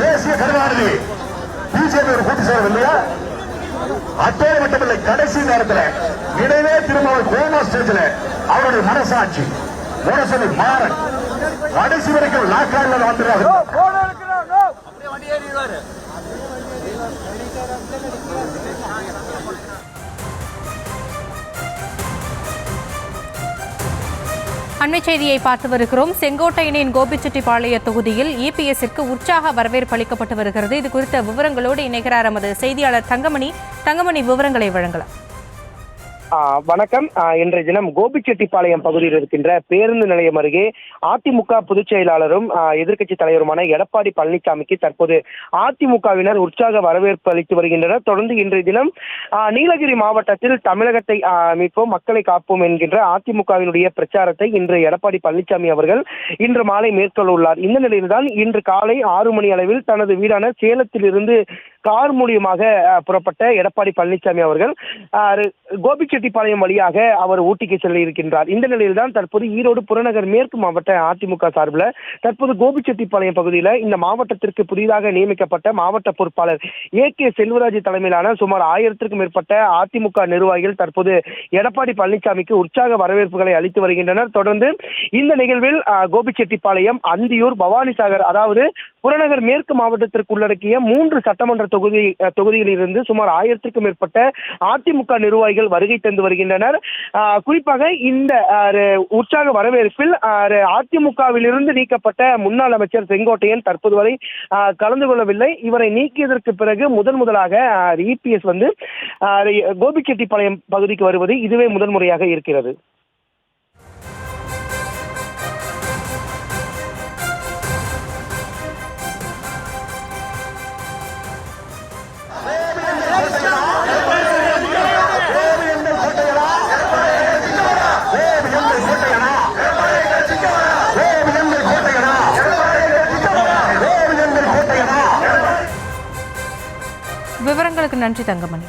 தேசிய கருணாநிதி பிஜேபி ஒரு கூட்டு சேரும் இல்லையா? அத்தோடு மட்டுமில்லை, கடைசி நேரத்தில் இடையே திரும்ப கோமா ஸ்டேஜில் அவருடைய மனசாட்சி முரசொலி மாறன் கடைசி வரைக்கும் லாக்கால வந்துடுறாங்க. அண்மை செய்தியை பார்த்து வருகிறோம். செங்கோட்டையனின் கோபிச்செட்டிப்பாளைய தொகுதியில் இபிஎஸ்ற்கு உற்சாக வரவேற்பு அளிக்கப்பட்டு வருகிறது. இது குறித்த விவரங்களோடு இணைகிறார் நமது செய்தியாளர் தங்கமணி. விவரங்களை வழங்கலாம். வணக்கம். இன்றைய தினம் கோபிச்செட்டிப்பாளையம் பகுதியில் இருக்கின்ற பேருந்து நிலையம் அருகே அதிமுக பொதுச் செயலாளரும் எதிர்க்கட்சி தலைவருமான எடப்பாடி பழனிசாமிக்கு தற்போது அதிமுகவினர் உற்சாக வரவேற்பு அளித்து வருகின்றனர். தொடர்ந்து இன்றைய தினம் நீலகிரி மாவட்டத்தில் தமிழகத்தை மீட்போம் மக்களை காப்போம் என்கின்ற அதிமுகவினுடைய பிரச்சாரத்தை இன்று எடப்பாடி பழனிசாமி அவர்கள் இன்று மாலை மேற்கொள்ள உள்ளார். இந்த நிலையில்தான் இன்று காலை 6 மணி அளவில் தனது வீடான சேலத்திலிருந்து கார் மூலியமாக புறப்பட்ட எடப்பாடி பழனிசாமி அவர்கள் கோபிச்செட்டிப்பாளையம் வழியாக அவர் ஊட்டிக்கு செல்ல இருக்கின்றார். இந்த நிலையில்தான் தற்போது ஈரோடு புறநகர் மேற்கு மாவட்ட அதிமுக சார்பில் தற்போது கோபிச்செட்டிப்பாளையம் பகுதியில் இந்த மாவட்டத்திற்கு புதிதாக நியமிக்கப்பட்ட மாவட்ட பொறுப்பாளர் ஏ.கே. செல்வராஜ் தலைமையிலான சுமார் 1000க்கும் மேற்பட்ட அதிமுக நிர்வாகிகள் தற்போது எடப்பாடி பழனிசாமிக்கு உற்சாக வரவேற்புகளை அளித்து வருகின்றனர். தொடர்ந்து இந்த நிகழ்வில் கோபிச்செட்டிப்பாளையம், அந்தியூர், பவானிசாகர் அதாவது புறநகர் மேற்கு மாவட்டத்திற்கு உள்ளடக்கிய 3 சட்டமன்ற தொகுதியில் இருந்து சுமார் 1000க்கும் மேற்பட்ட அதிமுக நிர்வாகிகள் வருகை தந்து வருகின்றனர். குறிப்பாக இந்த உற்சாக வரவேற்பில் அதிமுகவில் இருந்து நீக்கப்பட்ட முன்னாள் அமைச்சர் செங்கோட்டையன் தற்போது வரை கலந்து கொள்ளவில்லை. இவரை நீக்கியதற்கு பிறகு முதலாக இபிஎஸ் வந்து கோபிச்செட்டிப்பாளையம் பகுதிக்கு வருவது இதுவே முதன்முறையாக இருக்கிறது. விவரங்களுக்கு நன்றி தங்கமணி.